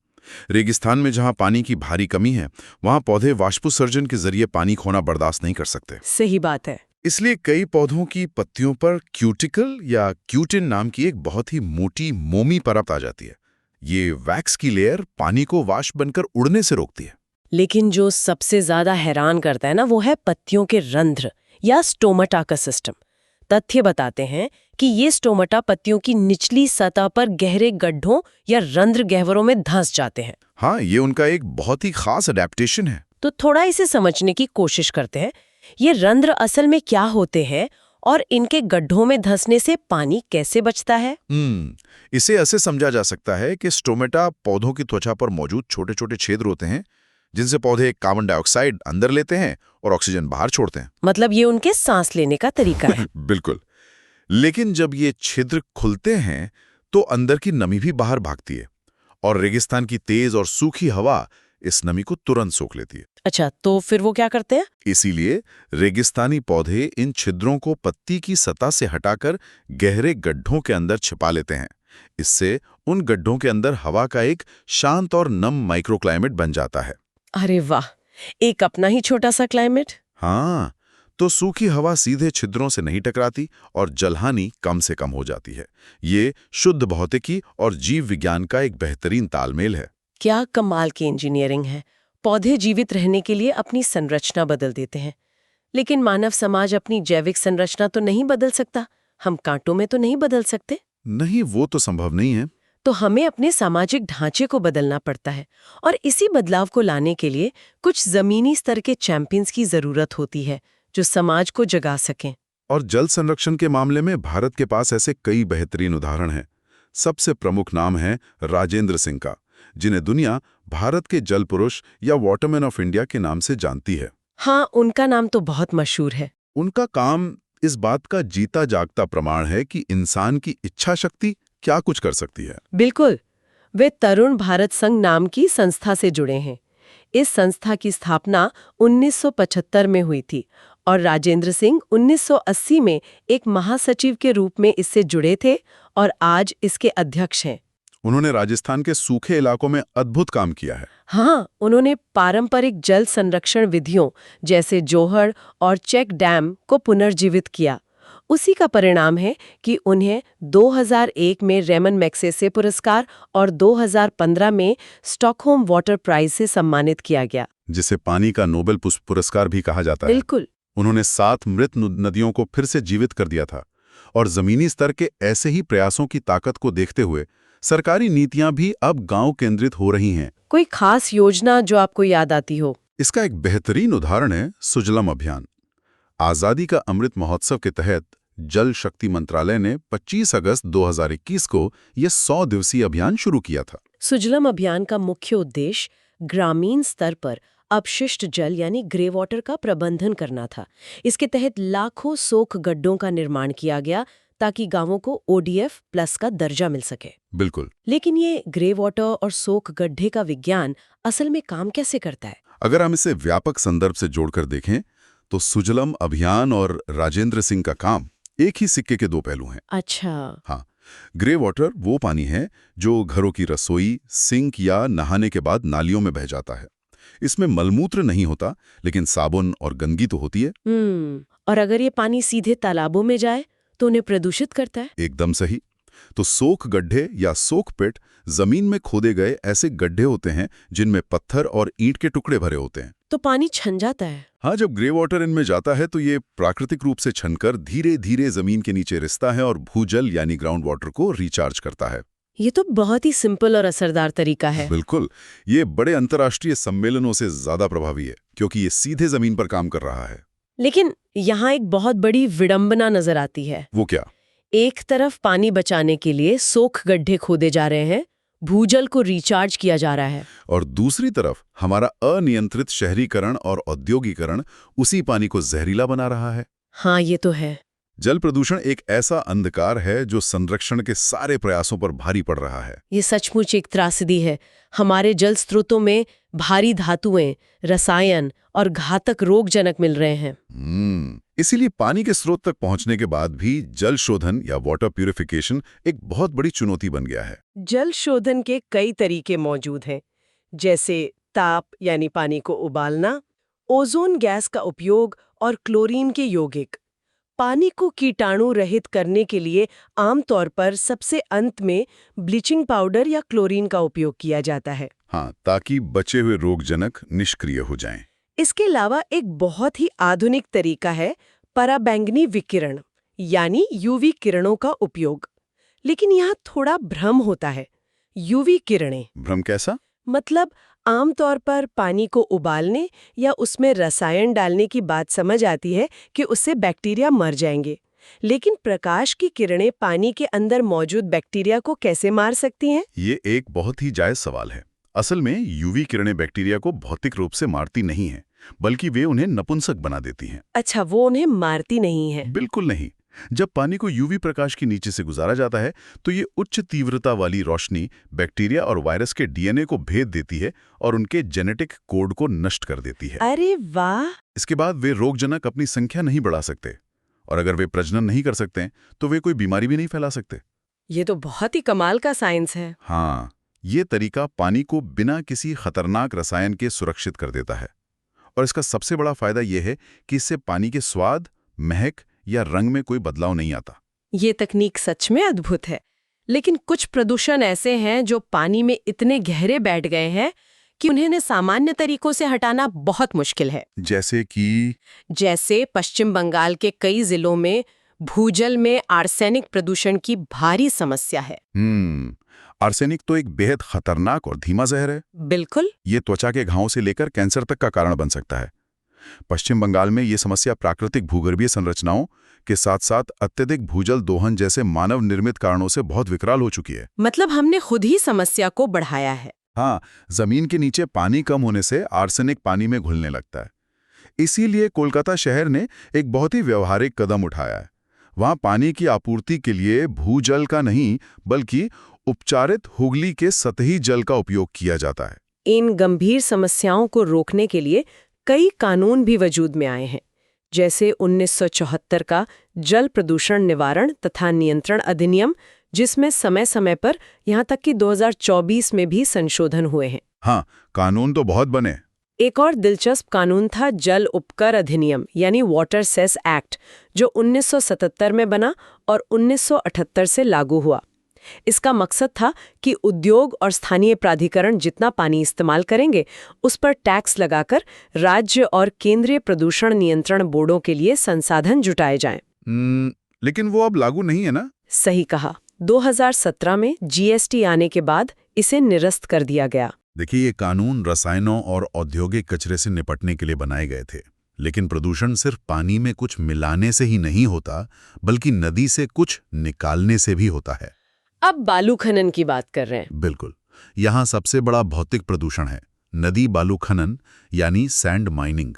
रेगिस्तान में जहां पानी की भारी कमी है, वहां पौधे वाष्पोत्सर्जन के जरिए पानी खोना बर्दाश्त नहीं कर सकते। सही बात है। इसलिए कई पौधों की पत्तियों पर क्यूटिकल या क्यूटिन नाम की एक बहुत ही मोटी मोमी परत आ जाती है। ये वैक्स की लेयर पानी को वाष्प बनकर उड़ने से रोकती है। लेकिन जो सबसे ज्यादा हैरान करता है ना, वो है पत्तियों के रंध्र या स्टोमाटा का सिस्टम। तथ्य बताते हैं कि ये स्टोमाटा पत्तियों की निचली सतह पर गहरे गड्ढों या रंध्र गहवरों में धंस जाते हैं। हाँ, ये उनका एक बहुत ही खास अडेप्टेशन है। तो थोड़ा इसे समझने की कोशिश करते हैं। ये रंध्र असल में क्या होते हैं और इनके गड्ढों में धंसने से पानी कैसे बचता है? इसे ऐसे समझा जा सकता है कि स्टोमेटा पौधों की त्वचा पर मौजूद छोटे छोटे छिद्र होते हैं, जिनसे पौधे कार्बन डाइऑक्साइड अंदर लेते हैं और ऑक्सीजन बाहर छोड़ते हैं। मतलब ये उनके सांस लेने का तरीका है। बिल्कुल। लेकिन जब ये छिद्र खुलते हैं तो अंदर की नमी भी बाहर भागती है और रेगिस्तान की तेज और सूखी हवा इस नमी को तुरंत सोख लेती है। अच्छा, तो फिर वो क्या करते हैं? इसीलिए रेगिस्तानी पौधे इन छिद्रों को पत्ती की सतह से हटाकर गहरे गड्ढों के अंदर छिपा लेते हैं। इससे उन गड्ढों के अंदर हवा का एक शांत और नम माइक्रोक्लाइमेट बन जाता है। अरे वाह, एक अपना ही छोटा सा क्लाइमेट। हाँ, तो सूखी हवा सीधे छिद्रों से नहीं टकराती और जलहानि कम से कम हो जाती है। ये शुद्ध भौतिकी और जीव विज्ञान का एक बेहतरीन तालमेल है। क्या कमाल की इंजीनियरिंग है। पौधे जीवित रहने के लिए अपनी संरचना बदल देते हैं, लेकिन मानव समाज अपनी जैविक संरचना तो नहीं बदल सकता। हम कांटों में तो नहीं बदल सकते। नहीं, वो तो संभव नहीं है। तो हमें अपने सामाजिक ढांचे को बदलना पड़ता है, और इसी बदलाव को लाने के लिए कुछ जमीनी स्तर के चैंपियंस की जरूरत होती है जो समाज को जगा सकें। और जल संरक्षण के मामले में भारत के पास ऐसे कई बेहतरीन उदाहरण हैं। सबसे प्रमुख नाम है राजेंद्र सिंह का, जिन्हें दुनिया भारत के जल पुरुष या वाटरमैन ऑफ इंडिया के नाम से जानती है। हाँ, उनका नाम तो बहुत मशहूर है। उनका काम इस बात का जीता जागता प्रमाण है कि इंसान की इच्छा शक्ति क्या कुछ कर सकती है। बिल्कुल। वे तरुण भारत संघ नाम की संस्था से जुड़े हैं। इस संस्था की स्थापना 1975 में हुई थी और राजेंद्र सिंह 1980 में एक महासचिव के रूप में इससे जुड़े थे और आज इसके अध्यक्ष हैं। उन्होंने राजस्थान के सूखे इलाकों में अद्भुत काम किया है। हाँ, उन्होंने पारंपरिक जल संरक्षण विधियों जैसे जोहड़ और चेक डैम को पुनर्जीवित किया। उसी का परिणाम है कि उन्हें 2001 में रेमन मैग्सेसे पुरस्कार और 2015 में स्टॉकहोम वाटर प्राइज से सम्मानित किया गया, जिसे पानी का नोबेल पुरस्कार भी कहा जाता है। बिल्कुल। उन्होंने 7 मृत नदियों को फिर से जीवित कर दिया था और जमीनी स्तर के ऐसे ही प्रयासों की ताकत को देखते हुए सरकारी नीतियां भी अब गांव केंद्रित हो रही हैं। कोई खास योजना जो आपको याद आती हो? इसका एक बेहतरीन उदाहरण है सुजलम अभियान। आजादी का अमृत महोत्सव के तहत जल शक्ति मंत्रालय ने 25 अगस्त 2021 को यह 100 दिवसीय अभियान शुरू किया था। सुजलम अभियान का मुख्य उद्देश्य ग्रामीण स्तर पर अपशिष्ट जल यानी ग्रे वाटर का प्रबंधन करना था। इसके तहत लाखों सोख गड्ढों का निर्माण किया गया ताकि गांवों को ODF प्लस का दर्जा मिल सके। बिल्कुल। लेकिन ये ग्रे वाटर और सोख गड्ढे का विज्ञान असल में काम कैसे करता है? अगर हम इसे व्यापक संदर्भ से जोड़कर देखें तो सुजलम अभियान और राजेंद्र सिंह का काम एक ही सिक्के के 2 पहलू हैं। अच्छा। हाँ, ग्रे वाटर वो पानी है जो घरों की रसोई, सिंक या नहाने के बाद नालियों में बह जाता है। इसमें मलमूत्र नहीं होता, लेकिन साबुन और गंदगी तो होती है। और अगर ये पानी सीधे तालाबों में जाए तो उन्हें प्रदूषित करता है। एकदम सही। तो सोख गड्ढे या सोख पिट जमीन में खोदे गए ऐसे गड्ढे होते हैं जिनमें पत्थर और ईंट के टुकड़े भरे होते हैं। तो पानी छन जाता है। हाँ, जब ग्रे वाटर इनमें जाता है तो ये प्राकृतिक रूप से छनकर धीरे धीरे जमीन के नीचे रिसता है और भूजल यानी ग्राउंड वाटर को रिचार्ज करता है। ये तो बहुत ही सिंपल और असरदार तरीका है। बिल्कुल। ये बड़े अंतर्राष्ट्रीय सम्मेलनों से ज्यादा प्रभावी है क्योंकि ये सीधे जमीन पर काम कर रहा है। लेकिन यहाँ एक बहुत बड़ी विडंबना नजर आती है। वो क्या? एक तरफ पानी बचाने के लिए सोख गड्ढे खोदे जा रहे हैं, भूजल को रिचार्ज किया जा रहा है, और दूसरी तरफ हमारा अनियंत्रित शहरीकरण और औद्योगिकरण उसी पानी को जहरीला बना रहा है। हाँ, ये तो है। जल प्रदूषण एक ऐसा अंधकार है जो संरक्षण के सारे प्रयासों पर भारी पड़ रहा है। ये सचमुच एक त्रासदी है। हमारे जल स्रोतों में भारी धातुएं, रसायन और घातक रोगजनक मिल रहे हैं। इसीलिए पानी के स्रोत तक पहुंचने के बाद भी जल शोधन या वाटर प्यूरिफिकेशन एक बहुत बड़ी चुनौती बन गया है। जल शोधन के कई तरीके मौजूद हैं, जैसे ताप यानी पानी को उबालना, ओजोन गैस का उपयोग और क्लोरीन के यौगिक। पानी को कीटाणु रहित करने के लिए आमतौर पर सबसे अंत में ब्लीचिंग पाउडर या क्लोरीन का उपयोग किया जाता है। हाँ, ताकि बचे हुए रोगजनक निष्क्रिय हो जाएं। इसके अलावा एक बहुत ही आधुनिक तरीका है पराबैंगनी विकिरण यानी यूवी किरणों का उपयोग। लेकिन यहाँ थोड़ा भ्रम होता है। यूवी किरणें भ्रम कैसा? मतलब आमतौर पर पानी को उबालने या उसमें रसायन डालने की बात समझ आती है कि उससे बैक्टीरिया मर जाएंगे। लेकिन प्रकाश की किरणें पानी के अंदर मौजूद बैक्टीरिया को कैसे मार सकती हैं? ये एक बहुत ही जायज सवाल है। असल में यूवी किरणें बैक्टीरिया को भौतिक रूप से मारती नहीं हैं, बल्कि वे उन्हें नपुंसक बना देती हैं। अच्छा, वो उन्हें मारती नहीं है? बिल्कुल नहीं। जब पानी को यूवी प्रकाश के नीचे से गुजारा जाता है तो ये उच्च तीव्रता वाली रोशनी बैक्टीरिया और वायरस के डीएनए को भेद देती है और उनके जेनेटिक कोड को नष्ट कर देती है। अरे वाह! इसके बाद वे रोगजनक अपनी संख्या नहीं बढ़ा सकते, और अगर वे प्रजनन नहीं कर सकते तो वे कोई बीमारी भी नहीं फैला सकते। ये तो बहुत ही कमाल का साइंस है। हाँ, ये तरीका पानी को बिना किसी खतरनाक रसायन के सुरक्षित कर देता है। और इसका सबसे बड़ा फायदा यह है कि इससे पानी के स्वाद, महक या रंग में कोई बदलाव नहीं आता। ये तकनीक सच में अद्भुत है। लेकिन कुछ प्रदूषण ऐसे हैं जो पानी में इतने गहरे बैठ गए हैं कि उन्हें सामान्य तरीकों से हटाना बहुत मुश्किल है। जैसे पश्चिम बंगाल के कई जिलों में भूजल में आर्सेनिक प्रदूषण की भारी समस्या है। आर्सेनिक तो एक बेहद खतरनाक और धीमा जहर है। बिल्कुल। ये त्वचा के घावों से लेकर कैंसर तक का कारण बन सकता है। पश्चिम बंगाल में ये समस्या प्राकृतिक भूगर्भीय संरचनाओं के साथ साथ अत्यधिक भूजल दोहन जैसे मानव निर्मित कारणों से बहुत विकराल हो चुकी है। मतलब हमने खुद ही समस्या को बढ़ाया है। हाँ, जमीन के नीचे पानी कम होने से आर्सेनिक पानी में घुलने लगता है। इसीलिए कोलकाता शहर ने एक बहुत ही व्यवहारिक कदम उठाया है। वहां पानी की आपूर्ति के लिए भूजल का नहीं बल्कि उपचारित हुगली के सतही जल का उपयोग किया जाता है। इन गंभीर समस्याओं को रोकने के लिए कई कानून भी वजूद में आए हैं, जैसे 1974 का जल प्रदूषण निवारण तथा नियंत्रण अधिनियम, जिसमें समय समय पर यहाँ तक कि 2024 में भी संशोधन हुए हैं। हाँ, कानून तो बहुत बने। एक और दिलचस्प कानून था जल उपकर अधिनियम यानी वाटर सेस एक्ट, जो 1977 में बना और 1978 से लागू हुआ। इसका मकसद था कि उद्योग और स्थानीय प्राधिकरण जितना पानी इस्तेमाल करेंगे उस पर टैक्स लगाकर राज्य और केंद्रीय प्रदूषण नियंत्रण बोर्डों के लिए संसाधन जुटाए जाएं। लेकिन वो अब लागू नहीं है ना? सही कहा। 2017 में जीएसटी आने के बाद इसे निरस्त कर दिया गया। देखिए, ये कानून रसायनों और औद्योगिक कचरे से निपटने के लिए बनाए गए थे, लेकिन प्रदूषण सिर्फ पानी में कुछ मिलाने से ही नहीं होता, बल्कि नदी से कुछ निकालने से भी होता है। अब बालू खनन की बात कर रहे हैं। बिल्कुल। यहाँ सबसे बड़ा भौतिक प्रदूषण है नदी बालू खनन यानी सैंड माइनिंग।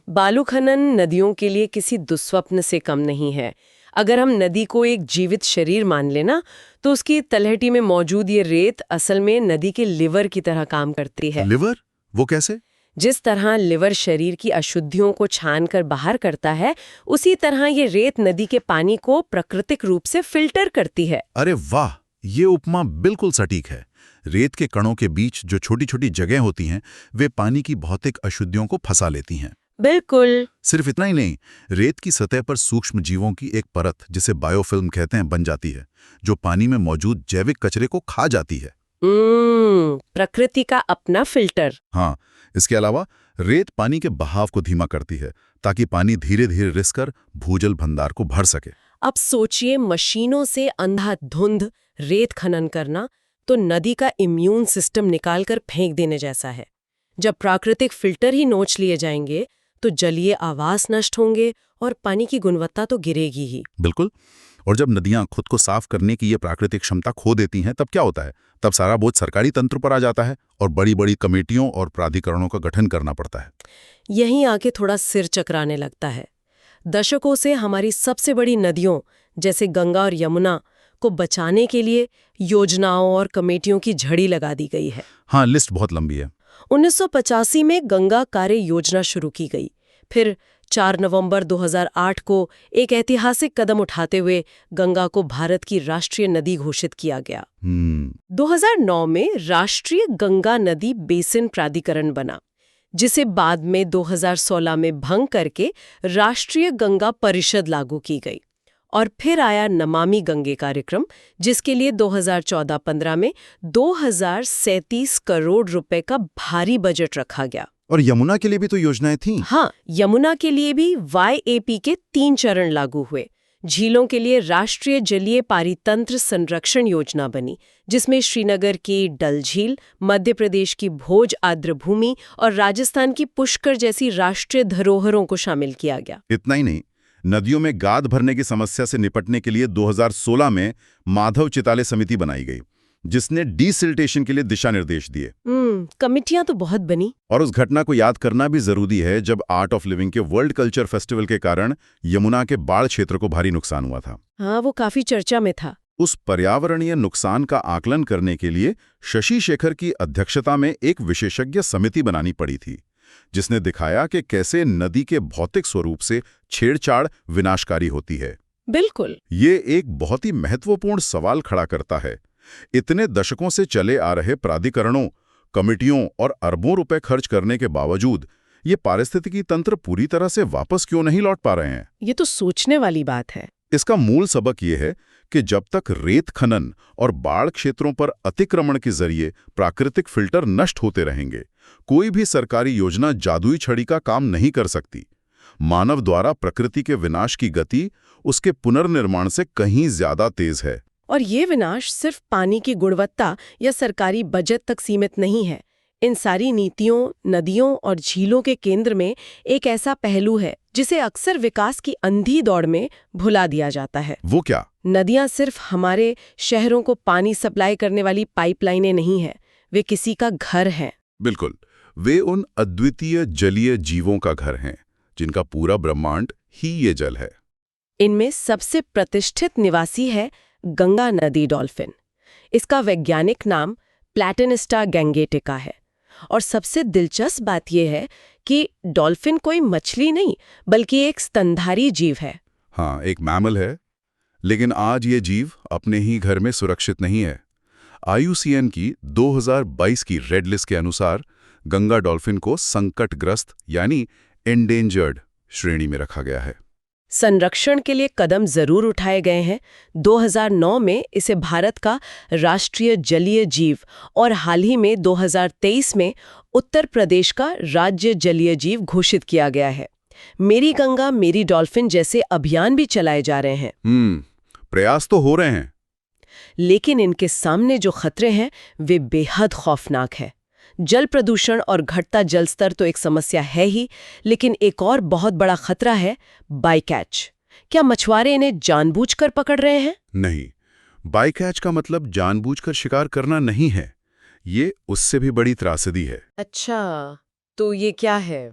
बालू खनन नदियों के लिए किसी दुस्वप्न से कम नहीं है। अगर हम नदी को एक जीवित शरीर मान लेना तो उसकी तलहटी में मौजूद ये रेत असल में नदी के लिवर की तरह काम करती है। लिवर? वो कैसे? जिस तरह लिवर शरीर की अशुद्धियों को छानकर बाहर करता है, उसी तरह ये रेत नदी के पानी को प्राकृतिक रूप से फिल्टर करती है। अरे वाह, ये उपमा बिल्कुल सटीक है। रेत के कणों के बीच जो छोटी छोटी जगह होती हैं, वे पानी की भौतिक अशुद्धियों को फंसा लेती हैं। बिल्कुल। सिर्फ इतना ही नहीं, रेत की सतह पर सूक्ष्म जीवों की एक परत, जिसे बायोफिल्म कहते हैं, बन जाती है, जो पानी में मौजूद जैविक कचरे को खा जाती है। प्रकृति का अपना फिल्टर। हाँ, इसके अलावा रेत पानी के बहाव को धीमा करती है, ताकि पानी धीरे धीरे रिसकर भूजल भंडार को भर सके। अब सोचिए, मशीनों से अंधाधुंध रेत खनन करना तो नदी का इम्यून सिस्टम निकालकर फेंक देने जैसा है। जब प्राकृतिक फिल्टर ही नोच लिए जाएंगे तो जलीय आवास नष्ट होंगे और पानी की गुणवत्ता तो गिरेगी ही। बिल्कुल। और जब नदियां खुद को साफ करने की ये प्राकृतिक क्षमता खो देती हैं, तब क्या होता है? तब सारा बोझ सरकारी तंत्र पर आ जाता है और बड़ी बड़ी कमेटियों और प्राधिकरणों का गठन करना पड़ता है। यहीं आके थोड़ा सिर चकराने लगता है। दशकों से हमारी सबसे बड़ी नदियों जैसे गंगा और यमुना को बचाने के लिए योजनाओं और कमेटियों की झड़ी लगा दी गई है। हाँ, लिस्ट बहुत लंबी है। 1985 में गंगा कार्य योजना शुरू की गई। फिर 4 नवंबर 2008 को एक ऐतिहासिक कदम उठाते हुए गंगा को भारत की राष्ट्रीय नदी घोषित किया गया। 2009 में राष्ट्रीय गंगा नदी बेसिन प्राधिकरण बना, जिसे बाद में 2016 में भंग करके राष्ट्रीय गंगा परिषद लागू की गई। और फिर आया नमामि गंगे कार्यक्रम, जिसके लिए 2014-15 में 2037 करोड़ रुपए का भारी बजट रखा गया। और यमुना के लिए भी तो योजनाएं थीं। हाँ, यमुना के लिए भी YAP के 3 चरण लागू हुए। झीलों के लिए राष्ट्रीय जलीय पारितंत्र संरक्षण योजना बनी, जिसमें श्रीनगर की डल झील, मध्य प्रदेश की भोज आर्द्रभूमि और राजस्थान की पुष्कर जैसी राष्ट्रीय धरोहरों को शामिल किया गया। इतना ही नहीं, नदियों में गाद भरने की समस्या से निपटने के लिए 2016 में माधव चिताले समिति बनाई गई, जिसने डीसिल्टेशन के लिए दिशा निर्देश दिए। कमिटियां तो बहुत बनी। और उस घटना को याद करना भी जरूरी है, जब आर्ट ऑफ लिविंग के वर्ल्ड कल्चर फेस्टिवल के कारण यमुना के बाढ़ क्षेत्र को भारी नुकसान हुआ था। हाँ, वो काफी चर्चा में था। उस पर्यावरणीय नुकसान का आकलन करने के लिए शशि शेखर की अध्यक्षता में एक विशेषज्ञ समिति बनानी पड़ी थी, जिसने दिखाया कि कैसे नदी के भौतिक स्वरूप से छेड़छाड़ विनाशकारी होती है। बिल्कुल। ये एक बहुत ही महत्वपूर्ण सवाल खड़ा करता है। इतने दशकों से चले आ रहे प्राधिकरणों, कमिटियों और अरबों रुपए खर्च करने के बावजूद ये पारिस्थितिकी तंत्र पूरी तरह से वापस क्यों नहीं लौट पा रहे हैं? ये तो सोचने वाली बात है। इसका मूल सबक ये है कि जब तक रेत खनन और बाढ़ क्षेत्रों पर अतिक्रमण के जरिए प्राकृतिक फिल्टर नष्ट होते रहेंगे, कोई भी सरकारी योजना जादुई छड़ी का काम नहीं कर सकती। मानव द्वारा प्रकृति के विनाश की गति उसके पुनर्निर्माण से कहीं ज्यादा तेज है। और ये विनाश सिर्फ पानी की गुणवत्ता या सरकारी बजट तक सीमित नहीं है। इन सारी नीतियों, नदियों और झीलों के केंद्र में एक ऐसा पहलू है जिसे अक्सर विकास की अंधी दौड़ में भुला दिया जाता है। वो क्या? नदियां सिर्फ हमारे शहरों को पानी सप्लाई करने वाली पाइपलाइनें नहीं हैं, वे किसी का घर हैं। बिल्कुल, वे उन अद्वितीय जलीय जीवों का घर हैं, जिनका पूरा ब्रह्मांड ही ये जल है। इनमें सबसे प्रतिष्ठित निवासी है गंगा नदी डॉल्फिन। इसका वैज्ञानिक नाम प्लैटेनिस्टा गैंगेटिका है। और सबसे दिलचस्प बात यह है कि डॉल्फिन कोई मछली नहीं, बल्कि एक स्तनधारी जीव है। हाँ, एक मैमल है। लेकिन आज ये जीव अपने ही घर में सुरक्षित नहीं है। IUCN की 2022 की रेड लिस्ट के अनुसार गंगा डॉल्फिन को संकटग्रस्त यानी एंडेंजर्ड श्रेणी में रखा गया है। संरक्षण के लिए कदम जरूर उठाए गए हैं। 2009 में इसे भारत का राष्ट्रीय जलीय जीव और हाल ही में 2023 में उत्तर प्रदेश का राज्य जलीय जीव घोषित किया गया है। मेरी गंगा मेरी डॉल्फिन जैसे अभियान भी चलाए जा रहे हैं। प्रयास तो हो रहे हैं, लेकिन इनके सामने जो खतरे हैं वे बेहद खौफनाक है। जल प्रदूषण और घटता जल स्तर तो एक समस्या है ही, लेकिन एक और बहुत बड़ा खतरा है बाइकैच। क्या मछुआरे इन्हें जानबूझकर पकड़ रहे हैं? नहीं, बाइकैच का मतलब जानबूझकर शिकार करना नहीं है। ये उससे भी बड़ी त्रासदी है। अच्छा, तो ये क्या है?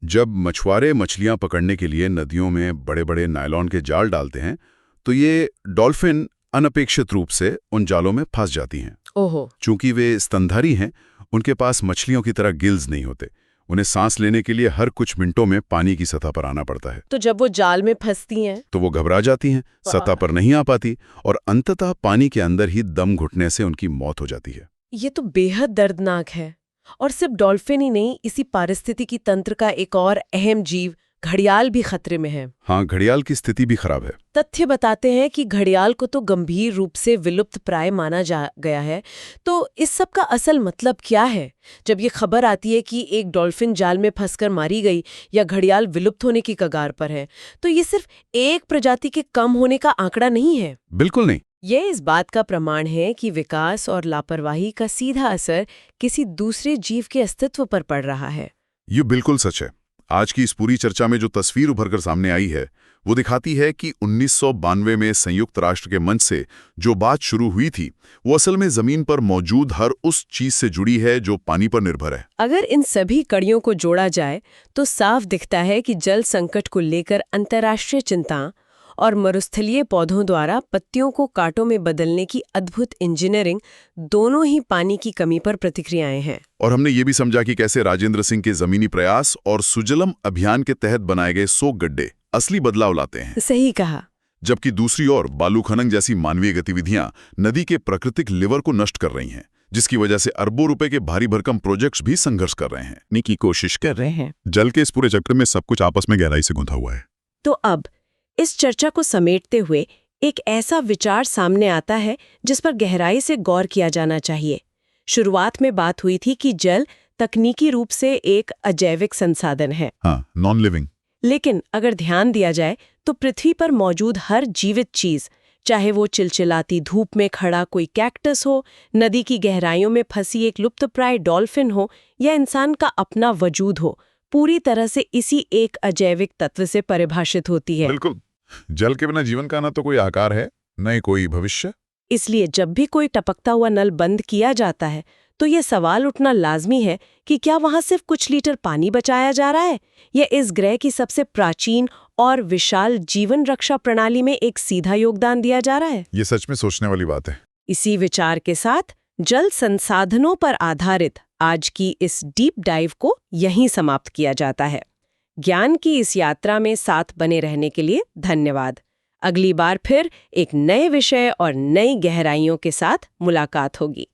जब मछुआरे मछलियां पकड़ने के लिए नदियों में बड़े बड़े नायलॉन के जाल डालते हैं, तो ये डॉल्फिन अनपेक्षित रूप से उन जालों में फंस जाती हैं। ओहो। चूंकि वे स्तनधारी हैं, उनके पास मछलियों की तरह गिल्स नहीं होते उन्हें सांस लेने के लिए हर कुछ मिनटों में पानी की सतह पर आना पड़ता है। तो जब वो जाल में फंसती हैं तो वो घबरा जाती हैं, सतह पर नहीं आ पाती और अंततः पानी के अंदर ही दम घुटने से उनकी मौत हो जाती है। ये तो बेहद दर्दनाक है। और सिर्फ डॉल्फिन ही नहीं, इसी पारिस्थितिकी तंत्र का एक और अहम जीव घड़ियाल भी खतरे में है। हाँ, घड़ियाल की स्थिति भी खराब है। तथ्य बताते हैं कि घड़ियाल को तो गंभीर रूप से विलुप्त प्राय माना जा गया है। तो इस सब का असल मतलब क्या है? जब ये खबर आती है कि एक डॉल्फिन जाल में फंसकर मारी गई या घड़ियाल विलुप्त होने की कगार पर है, तो ये सिर्फ एक प्रजाति के कम होने का आंकड़ा नहीं है। बिल्कुल नहीं। ये इस बात का प्रमाण है कि विकास और लापरवाही का सीधा असर किसी दूसरे जीव के अस्तित्व पर पड़ रहा है। ये बिल्कुल सच है। आज की इस पूरी चर्चा में जो तस्वीर उभरकर सामने आई है वो दिखाती है कि 1992 में संयुक्त राष्ट्र के मंच से जो बात शुरू हुई थी वो असल में जमीन पर मौजूद हर उस चीज से जुड़ी है जो पानी पर निर्भर है। अगर इन सभी कड़ियों को जोड़ा जाए तो साफ दिखता है कि जल संकट को लेकर अंतर्राष्ट्रीय चिंता और मरुस्थलीय पौधों द्वारा पत्तियों को कांटों में बदलने की अद्भुत इंजीनियरिंग दोनों ही पानी की कमी पर प्रतिक्रियाएं हैं। और हमने ये भी समझा कि कैसे राजेंद्र सिंह के जमीनी प्रयास और सुजलम अभियान के तहत बनाए गए 100 गड्ढे असली बदलाव लाते हैं। सही कहा। जबकि दूसरी ओर बालू खनन जैसी मानवीय गतिविधियां नदी के प्राकृतिक लिवर को नष्ट कर रही हैं, जिसकी वजह से अरबों रुपए के भारी भरकम प्रोजेक्ट्स भी संघर्ष कर रहे हैं, की कोशिश कर रहे हैं। जल के इस पूरे चक्र में सब कुछ आपस में गहराई से गुंथा हुआ है। तो अब इस चर्चा को समेटते हुए एक ऐसा विचार सामने आता है जिस पर गहराई से गौर किया जाना चाहिए। शुरुआत में बात हुई थी कि जल तकनीकी रूप से एक अजैविक संसाधन है, हाँ, नॉन लिविंग। लेकिन अगर ध्यान दिया जाए तो पृथ्वी पर मौजूद हर जीवित चीज, चाहे वो चिलचिलाती धूप में खड़ा कोई कैक्टस हो, नदी की गहराइयों में फंसी एक लुप्तप्राय डॉल्फिन हो या इंसान का अपना वजूद हो, पूरी तरह से इसी एक अजैविक तत्व से परिभाषित होती है। बिल्कुल। जल के बिना जीवन का ना तो कोई आकार है, न ही कोई भविष्य। इसलिए जब भी कोई टपकता हुआ नल बंद किया जाता है तो ये सवाल उठना लाजमी है कि क्या वहां सिर्फ कुछ लीटर पानी बचाया जा रहा है या इस ग्रह की सबसे प्राचीन और विशाल जीवन रक्षा प्रणाली में एक सीधा योगदान दिया जा रहा है। ये सच में सोचने वाली बात है। इसी विचार के साथ जल संसाधनों पर आधारित आज की इस डीप डाइव को यहीं समाप्त किया जाता है। ज्ञान की इस यात्रा में साथ बने रहने के लिए धन्यवाद। अगली बार फिर एक नए विषय और नई गहराइयों के साथ मुलाकात होगी।